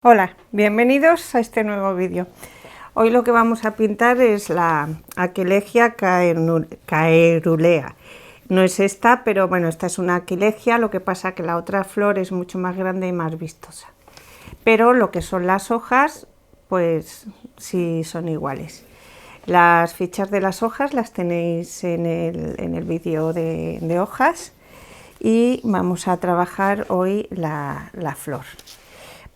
Hola, bienvenidos a este nuevo vídeo. Hoy lo que vamos a pintar es la Aquilegia caerulea. No es esta, pero bueno, esta es una aquilegia, lo que pasa que la otra flor es mucho más grande y más vistosa. Pero lo que son las hojas, pues sí son iguales. Las fichas de las hojas las tenéis en el vídeo de hojas y vamos a trabajar hoy la flor.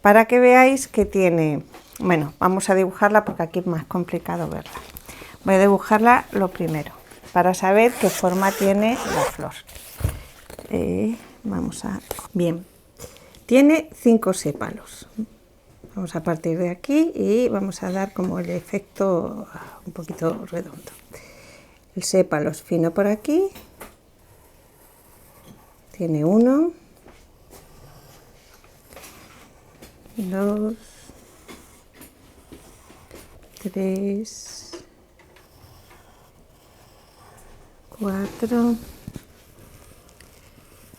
Para que veáis que tiene, bueno, vamos a dibujarla porque aquí es más complicado verla. Voy a dibujarla lo primero, para saber qué forma tiene la flor. Bien, tiene 5 sépalos. Vamos a partir de aquí y vamos a dar como el efecto un poquito redondo. El sépalo es fino por aquí, tiene 1, 2, 3, 4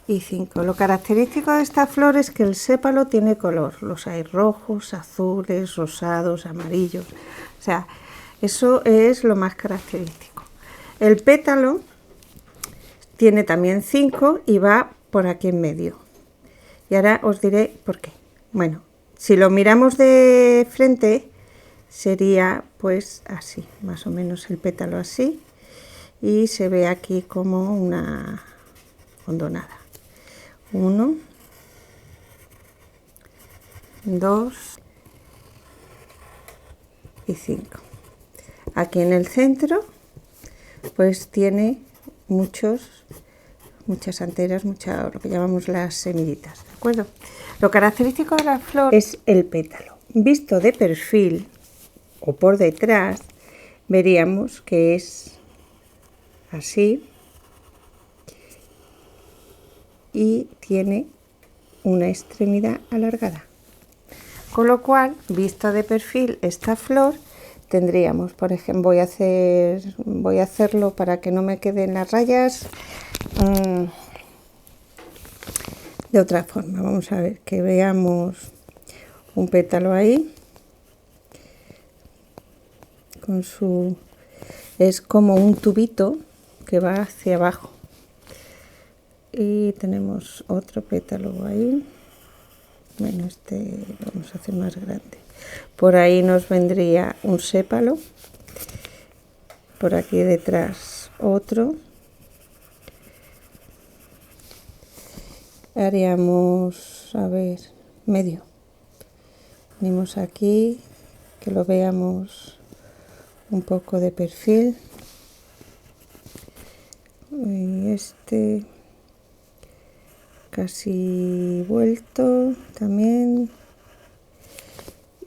y 5. Lo característico de esta flor es que el sépalo tiene color. Los hay rojos, azules, rosados, amarillos. O sea, eso es lo más característico. El pétalo tiene también 5 y va por aquí en medio. Y ahora os diré por qué. Bueno, si lo miramos de frente, sería pues así, más o menos el pétalo así, y se ve aquí como una hondonada. 1, 2 y 5. Aquí en el centro pues tiene muchas anteras, lo que llamamos las semillitas, ¿de acuerdo? Lo característico de la flor es el pétalo. Visto de perfil o por detrás, veríamos que es así y tiene una extremidad alargada. Con lo cual, vista de perfil, esta flor tendríamos, por ejemplo, voy a hacerlo para que no me queden las rayas de otra forma. Vamos a ver, que veamos un pétalo ahí, es como un tubito que va hacia abajo. Y tenemos otro pétalo ahí. Bueno, este lo vamos a hacer más grande. Por ahí nos vendría un sépalo. Por aquí detrás otro. Haríamos, a ver, medio. Venimos aquí, que lo veamos un poco de perfil. Y este casi vuelto también.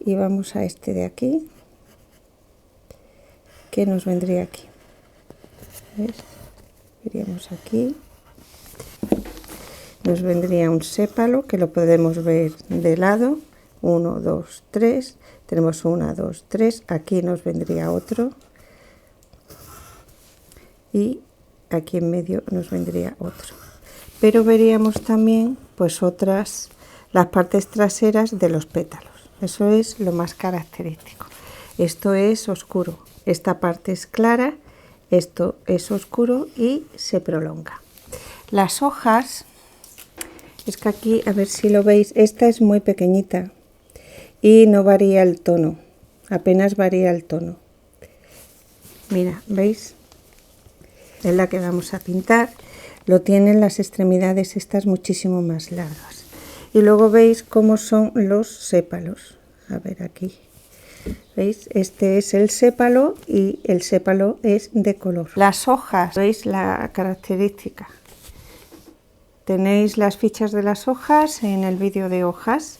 Y vamos a este de aquí, que nos vendría aquí. ¿Ves? Veríamos aquí. Nos vendría un sépalo que lo podemos ver de lado. 1, 2, 3. Tenemos 1, 2, 3. Aquí nos vendría otro. Y aquí en medio nos vendría otro. Pero veríamos también pues las partes traseras de los pétalos. Eso es lo más característico. Esto es oscuro, esta parte es clara, esto es oscuro y se prolonga. Las hojas, es que aquí, a ver si lo veis, esta es muy pequeñita y no varía el tono, apenas varía el tono. Mira, ¿veis? Es la que vamos a pintar. Lo tienen las extremidades estas muchísimo más largas. Y luego veis cómo son los sépalos. A ver aquí. ¿Veis? Este es el sépalo y el sépalo es de color. Las hojas, ¿veis la característica? Tenéis las fichas de las hojas en el vídeo de hojas,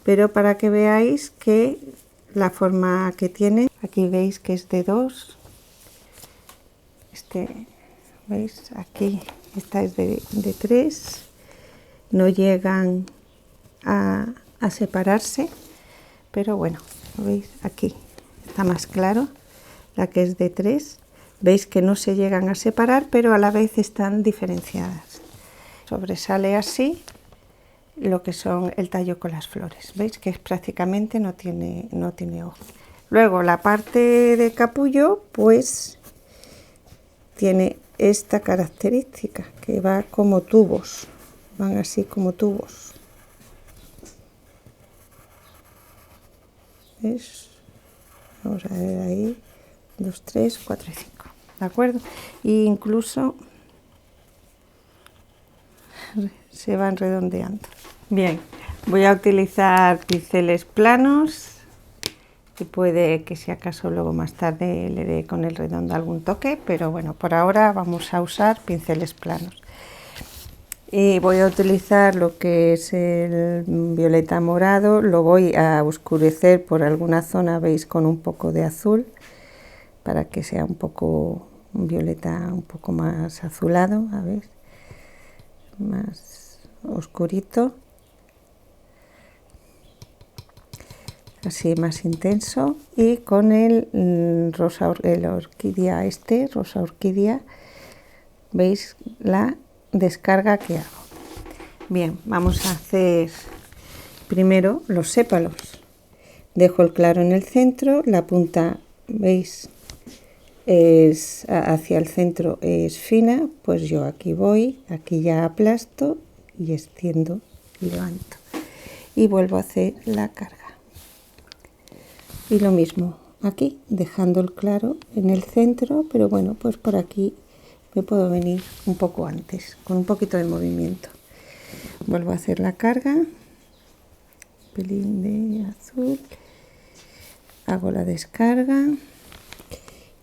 pero para que veáis que la forma que tiene, aquí veis que es de 2. ¿Veis? Aquí esta es de 3, no llegan a separarse, pero bueno, ¿veis? Aquí está más claro, la que es de 3, veis que no se llegan a separar, pero a la vez están diferenciadas. Sobresale así lo que son el tallo con las flores. ¿Veis? Que prácticamente no tiene hoja. Luego la parte de capullo pues tiene esta característica, que va como tubos, van así como tubos. ¿Ves? Vamos a ver ahí, 2, 3, 4 y 5, ¿de acuerdo? E incluso se van redondeando. Bien, voy a utilizar pinceles planos y puede que si acaso luego más tarde le dé con el redondo algún toque, pero bueno, por ahora vamos a usar pinceles planos. Y voy a utilizar lo que es el violeta morado, lo voy a oscurecer por alguna zona, veis, con un poco de azul, para que sea un poco un violeta un poco más azulado, a ver, más oscurito, así más intenso, y con el rosa, el orquídea rosa orquídea, veis la descarga que hago. Bien, vamos a hacer primero los sépalos. Dejo el claro en el centro, la punta, veis, es hacia el centro, es fina, pues yo aquí voy, aquí ya aplasto y extiendo y levanto. Y vuelvo a hacer la carga. Y lo mismo aquí, dejando el claro en el centro, pero bueno, pues por aquí me puedo venir un poco antes, con un poquito de movimiento. Vuelvo a hacer la carga, un pelín de azul, hago la descarga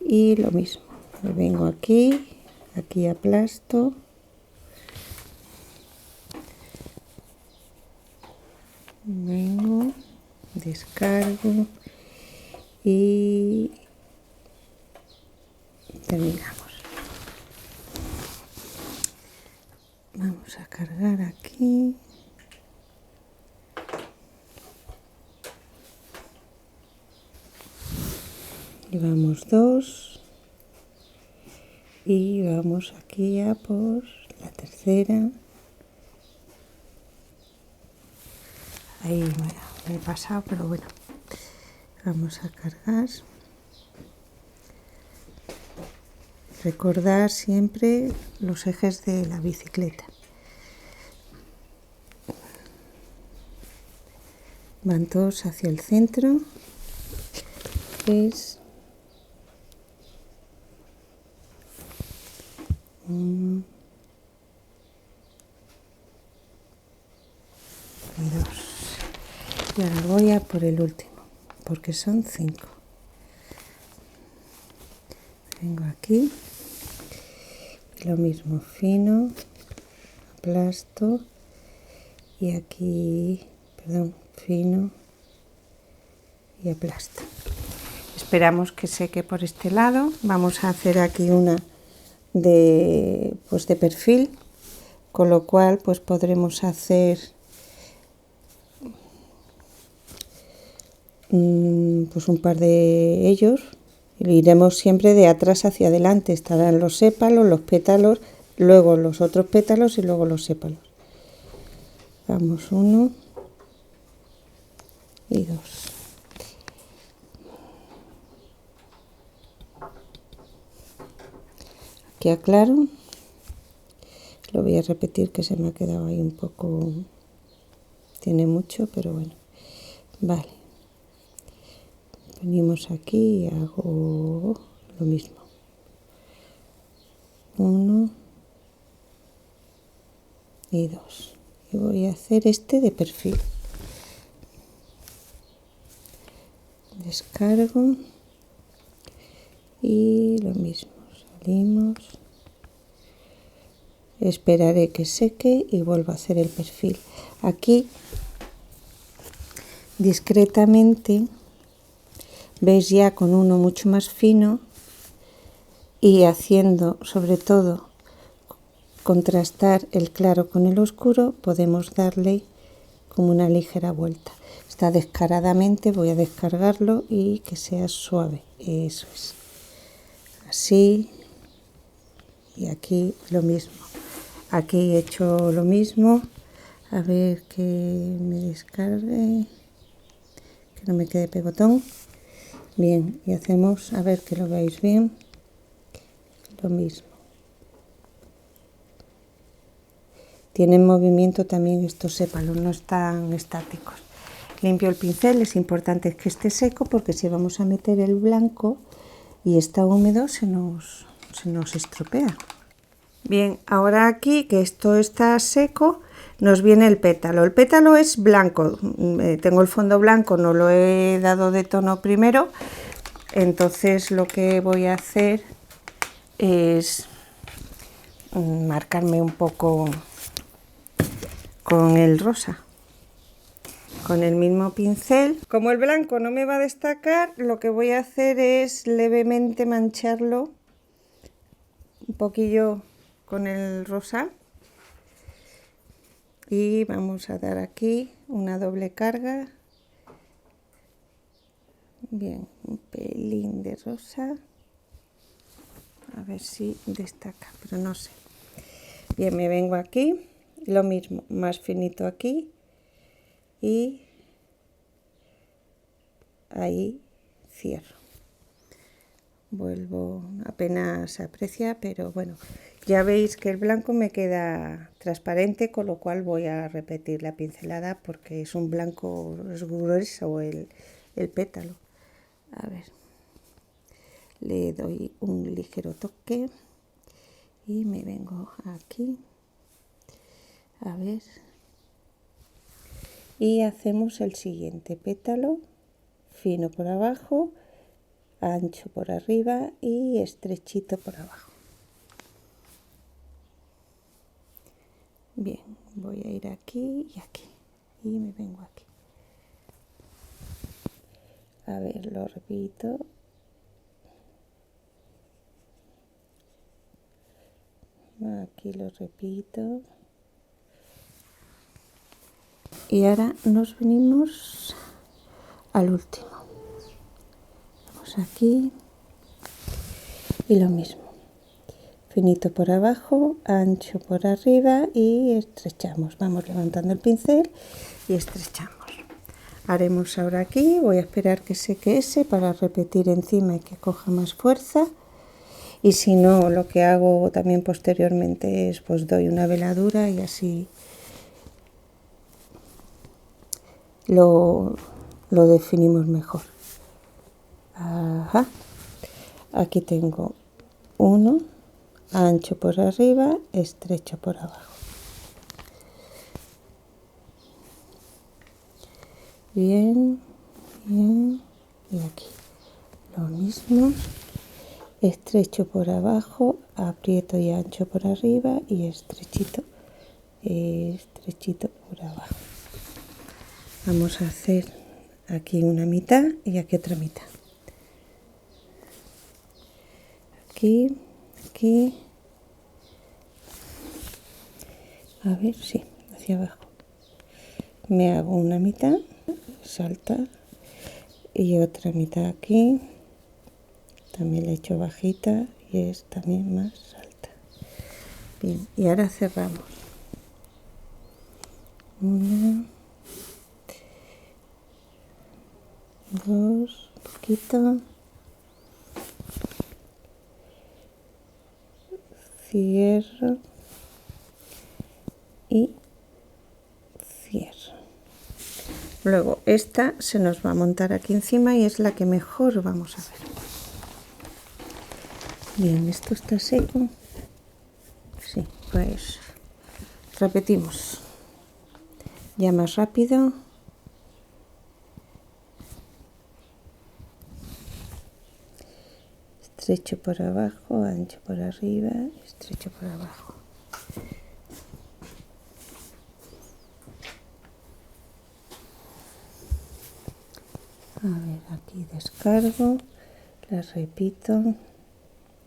y lo mismo, me vengo aquí, aquí aplasto, vengo, descargo y terminamos. Vamos a cargar aquí. Llevamos 2 y vamos aquí ya por la tercera. Ahí me he pasado, pero bueno, vamos a cargar. Recordar siempre los ejes de la bicicleta. Van todos hacia el centro. Es 1 y 2. Y ahora voy a por el último, porque son 5. Vengo aquí, y lo mismo, fino, aplasto, y aquí, perdón, fino y aplasto. Esperamos que seque por este lado. Vamos a hacer aquí una de perfil, con lo cual pues podremos hacer pues un par de ellos. Iremos siempre de atrás hacia adelante, estarán los sépalos, los pétalos, luego los otros pétalos y luego los sépalos. Vamos 1 y 2. Aquí aclaro, lo voy a repetir que se me ha quedado ahí un poco, tiene mucho, pero bueno, vale. Venimos aquí y hago lo mismo. 1 y 2. Y voy a hacer este de perfil. Descargo y lo mismo. Salimos. Esperaré que seque y vuelvo a hacer el perfil. Aquí, discretamente, veis ya con uno mucho más fino y haciendo sobre todo contrastar el claro con el oscuro, podemos darle como una ligera vuelta. Está descaradamente, voy a descargarlo y que sea suave, eso es. Así, y aquí lo mismo. Aquí he hecho lo mismo, A ver que me descargue, que no me quede pegotón. Bien, y hacemos, a ver que lo veáis bien, lo mismo. Tienen movimiento también estos sépalos, no están estáticos. Limpio el pincel, es importante que esté seco porque si vamos a meter el blanco y está húmedo se nos estropea. Bien, ahora aquí que esto está seco, nos viene el pétalo. El pétalo es blanco, tengo el fondo blanco, no lo he dado de tono primero, entonces lo que voy a hacer es marcarme un poco con el rosa, con el mismo pincel. Como el blanco no me va a destacar, lo que voy a hacer es levemente mancharlo un poquillo con el rosa y vamos a dar aquí una doble carga. Bien, un pelín de rosa, a ver si destaca, pero no sé. Bien, me vengo aquí, lo mismo, más finito aquí y ahí cierro. Vuelvo, apenas se aprecia, pero bueno, ya veis que el blanco me queda transparente, con lo cual voy a repetir la pincelada porque es un blanco, es grueso el pétalo. A ver, le doy un ligero toque y me vengo aquí, a ver, y hacemos el siguiente pétalo, fino por abajo, ancho por arriba y estrechito por abajo. Bien, voy a ir aquí y aquí y me vengo aquí. A ver, lo repito. Aquí lo repito. Y ahora nos venimos al último. Vamos aquí y lo mismo. Finito por abajo, ancho por arriba y estrechamos. Vamos levantando el pincel y estrechamos. Haremos ahora aquí, voy a esperar que seque ese para repetir encima y que coja más fuerza. Y si no, lo que hago también posteriormente es pues doy una veladura y así lo definimos mejor. Ajá. Aquí tengo uno, ancho por arriba, estrecho por abajo. Bien, bien, y aquí lo mismo, estrecho por abajo, aprieto y ancho por arriba y estrechito por abajo. Vamos a hacer aquí una mitad y aquí otra mitad. Aquí, aquí, a ver, sí, hacia abajo. Me hago una mitad, saltar, y otra mitad aquí, también le echo bajita y es también más alta. Bien, y ahora cerramos. Una, dos, poquito, cierro y cierro. Luego esta se nos va a montar aquí encima y es la que mejor vamos a ver. Bien, esto está seco. Sí, pues repetimos. Ya más rápido. Estrecho por abajo, ancho por arriba, estrecho por abajo. A ver, aquí descargo, la repito,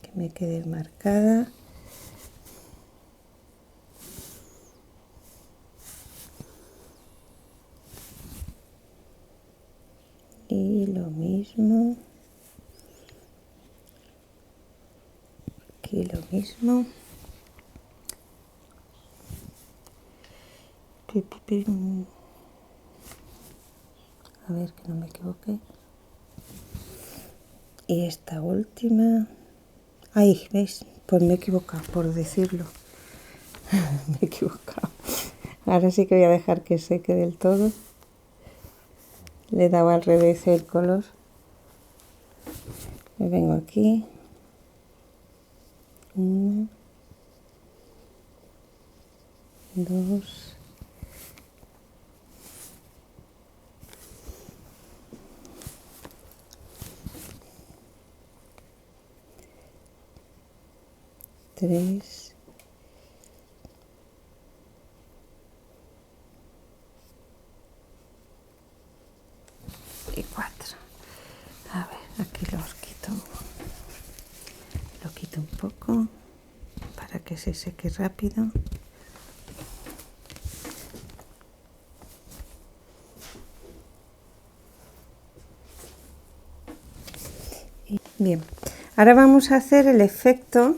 que me quede marcada. Y lo mismo. Aquí lo mismo. A ver que no me equivoque. Y esta última. Ahí, ¿veis? Pues me he equivocado por decirlo. Me he equivocado. Ahora sí que voy a dejar que seque del todo. Le he dado al revés el color. Me vengo aquí. 1, 2. Tres. Y 4. A ver, aquí los quito. Lo quito un poco para que se seque rápido. Bien, ahora vamos a hacer el efecto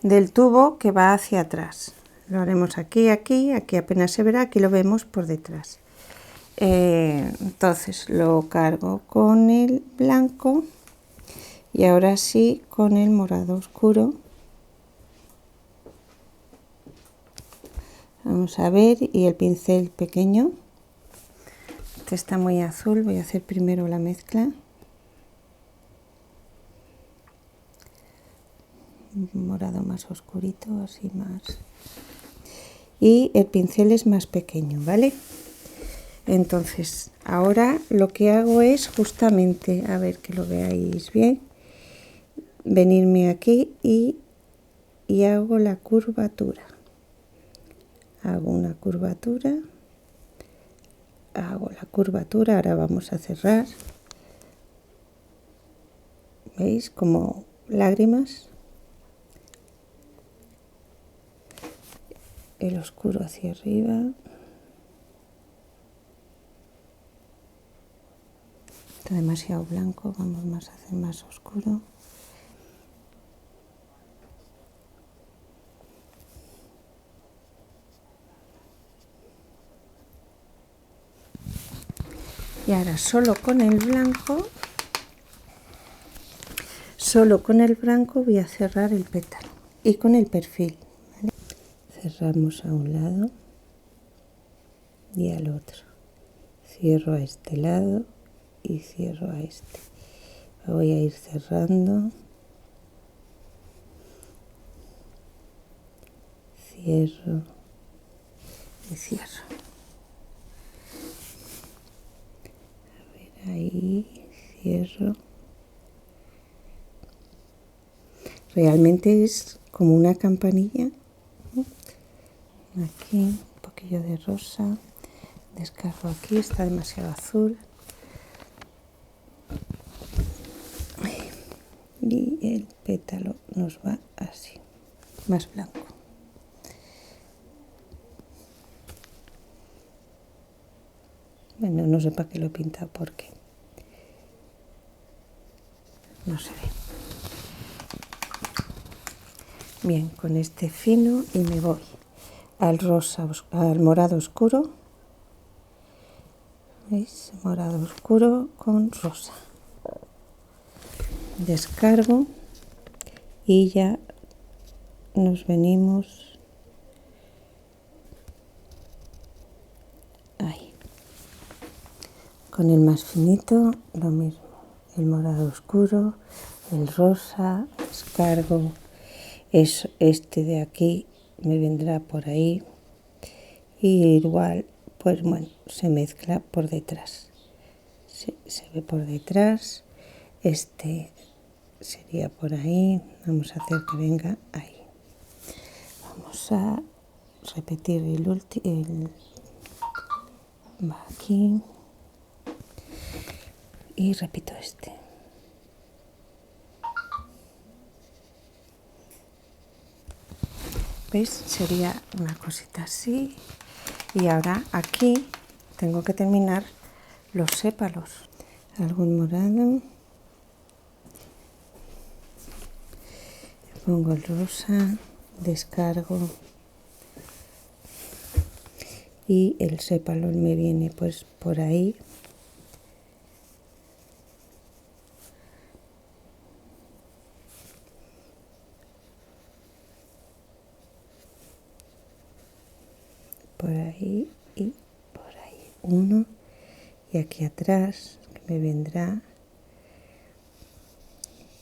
del tubo que va hacia atrás. Lo haremos aquí, aquí, aquí apenas se verá, aquí lo vemos por detrás. Entonces lo cargo con el blanco y ahora sí con el morado oscuro. Vamos a ver, y el pincel pequeño. Este está muy azul, voy a hacer primero la mezcla. Un morado más oscurito, así más. Y el pincel es más pequeño, ¿vale? Entonces, ahora lo que hago es justamente, a ver que lo veáis bien, venirme aquí y hago la curvatura. Hago una curvatura, hago la curvatura, ahora vamos a cerrar. ¿Veis? Como lágrimas. El oscuro hacia arriba. Está demasiado blanco, vamos más a hacer más oscuro. Y ahora solo con el blanco voy a cerrar el pétalo y con el perfil, ¿vale? Cerramos a un lado y al otro. Cierro a este lado y cierro a este. Voy a ir cerrando. Cierro y cierro. A ver, ahí cierro. Realmente es como una campanilla, ¿no? Aquí un poquillo de rosa. Descargo aquí, está demasiado azul. Y el pétalo nos va así, más blanco. Bueno, no sé para qué lo he pintado porque no se ve. Bien, con este fino y me voy al rosa, al morado oscuro. ¿Veis? Morado oscuro con rosa. Descargo y ya nos venimos ahí. Con el más finito lo mismo, el morado oscuro, el rosa, descargo, este de aquí me vendrá por ahí y igual, pues bueno, se mezcla por detrás, se ve por detrás, este sería por ahí, vamos a hacer que venga ahí. Vamos a repetir va aquí y repito este. ¿Veis? Sería una cosita así. Y ahora aquí tengo que terminar los sépalos. Algún morado. Pongo el rosa, descargo y el sépalo me viene pues por ahí. Por ahí y por ahí uno, y aquí atrás que me vendrá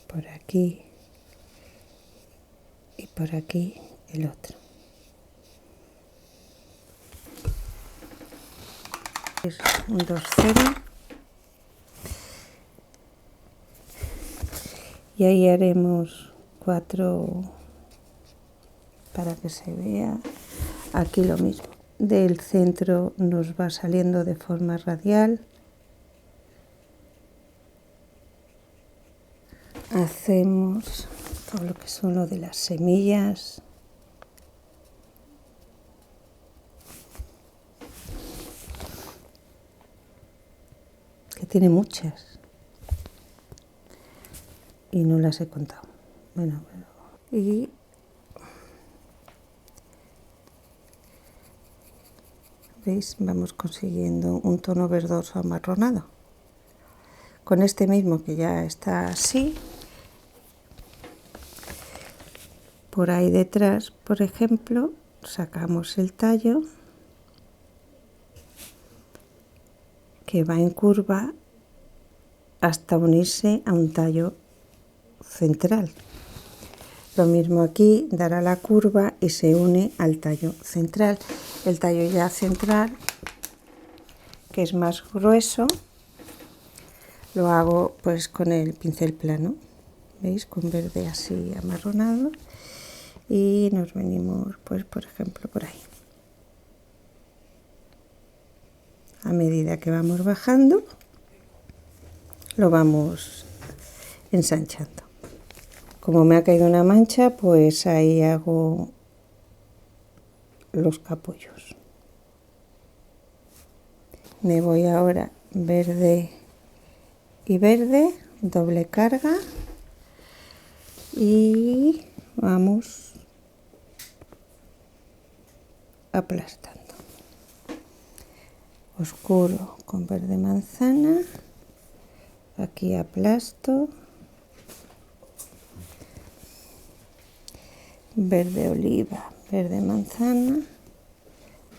por aquí y por aquí el otro. Es un 2-0 y ahí haremos 4 para que se vea. Aquí lo mismo, del centro nos va saliendo de forma radial. Hacemos todo lo que son lo de las semillas. Que tiene muchas. Y no las he contado. Bueno, y ¿veis? Vamos consiguiendo un tono verdoso amarronado. Con este mismo que ya está así. Por ahí detrás, por ejemplo, sacamos el tallo que va en curva hasta unirse a un tallo central. Lo mismo aquí, dará la curva y se une al tallo central. El tallo ya central, que es más grueso, lo hago pues con el pincel plano, ¿veis? Con verde así amarronado, y nos venimos pues por ejemplo por ahí. A medida que vamos bajando, lo vamos ensanchando. Como me ha caído una mancha, pues ahí hago los capullos. Me voy ahora verde y verde, doble carga, y vamos aplastando. Oscuro con verde manzana, aquí aplasto, verde oliva, verde manzana,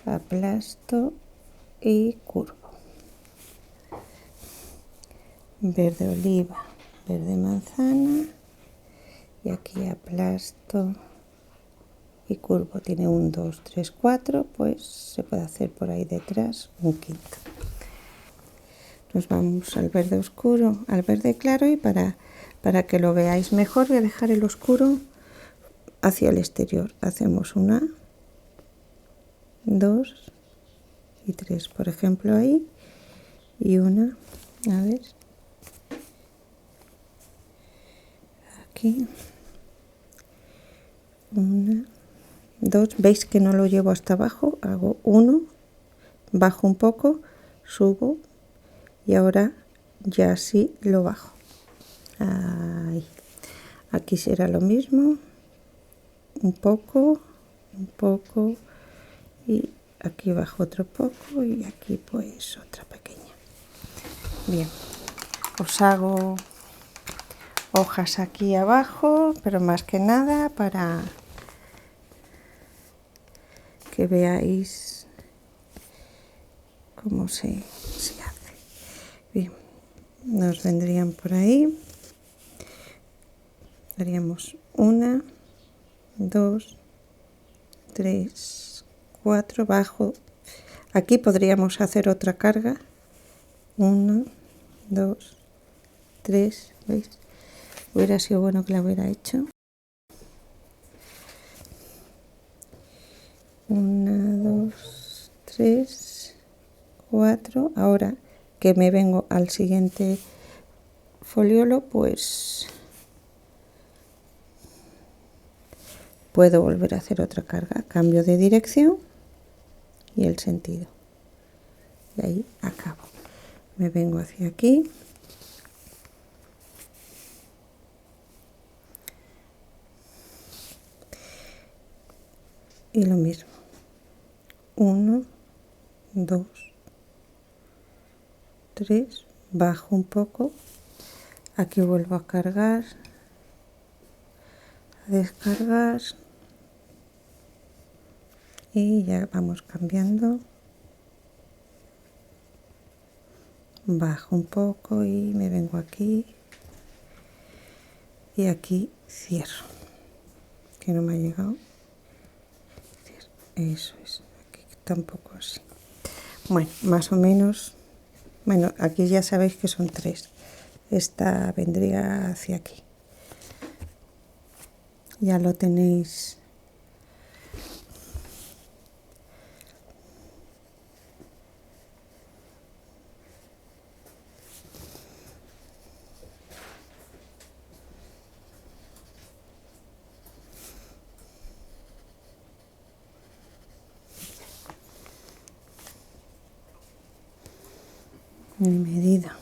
aplasto y curvo. Verde oliva, verde manzana, y aquí aplasto y curvo. Tiene 1, 2, 3, 4, pues se puede hacer por ahí detrás un quinto. Nos vamos al verde oscuro, al verde claro, y para que lo veáis mejor voy a dejar el oscuro hacia el exterior. Hacemos 1, 2 y 3, por ejemplo ahí, y 1, a ver, aquí, 1, 2, veis que no lo llevo hasta abajo, hago 1, bajo un poco, subo, y ahora ya sí lo bajo. Ahí. Aquí será lo mismo, un poco, y aquí bajo otro poco, y aquí pues otra pequeña. Bien, os hago hojas aquí abajo, pero más que nada para que veáis cómo se hace. Bien, nos vendrían por ahí, haríamos 1, 2, 3, 4, bajo. Aquí podríamos hacer otra carga, 1, 2, 3, ¿veis? Hubiera sido bueno que la hubiera hecho. 1, 2, 3, 4. Ahora que me vengo al siguiente foliolo, pues puedo volver a hacer otra carga, cambio de dirección y el sentido, y ahí acabo. Me vengo hacia aquí, y lo mismo, 1, 2, 3, bajo un poco, aquí vuelvo a cargar, a descargar y ya vamos cambiando, bajo un poco y me vengo aquí y aquí cierro, que no me ha llegado, eso es, aquí está un poco así. Bueno, más o menos, bueno, aquí ya sabéis que son 3, esta vendría hacia aquí, ya lo tenéis. Mi medida.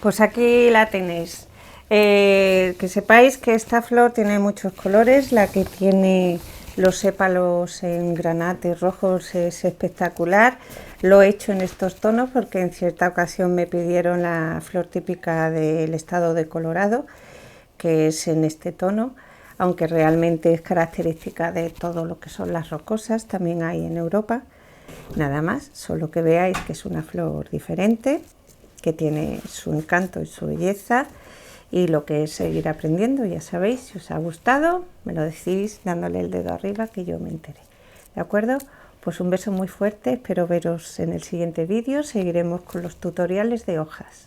Pues aquí la tenéis. Que sepáis que esta flor tiene muchos colores, la que tiene los sépalos en granate rojos es espectacular. Lo he hecho en estos tonos porque en cierta ocasión me pidieron la flor típica del estado de Colorado, que es en este tono, aunque realmente es característica de todo lo que son las rocosas, también hay en Europa. Nada más, solo que veáis que es una flor diferente, que tiene su encanto y su belleza, y lo que es seguir aprendiendo. Ya sabéis, si os ha gustado, me lo decís dándole el dedo arriba, que yo me enteré. ¿De acuerdo? Pues un beso muy fuerte, espero veros en el siguiente vídeo, seguiremos con los tutoriales de hojas.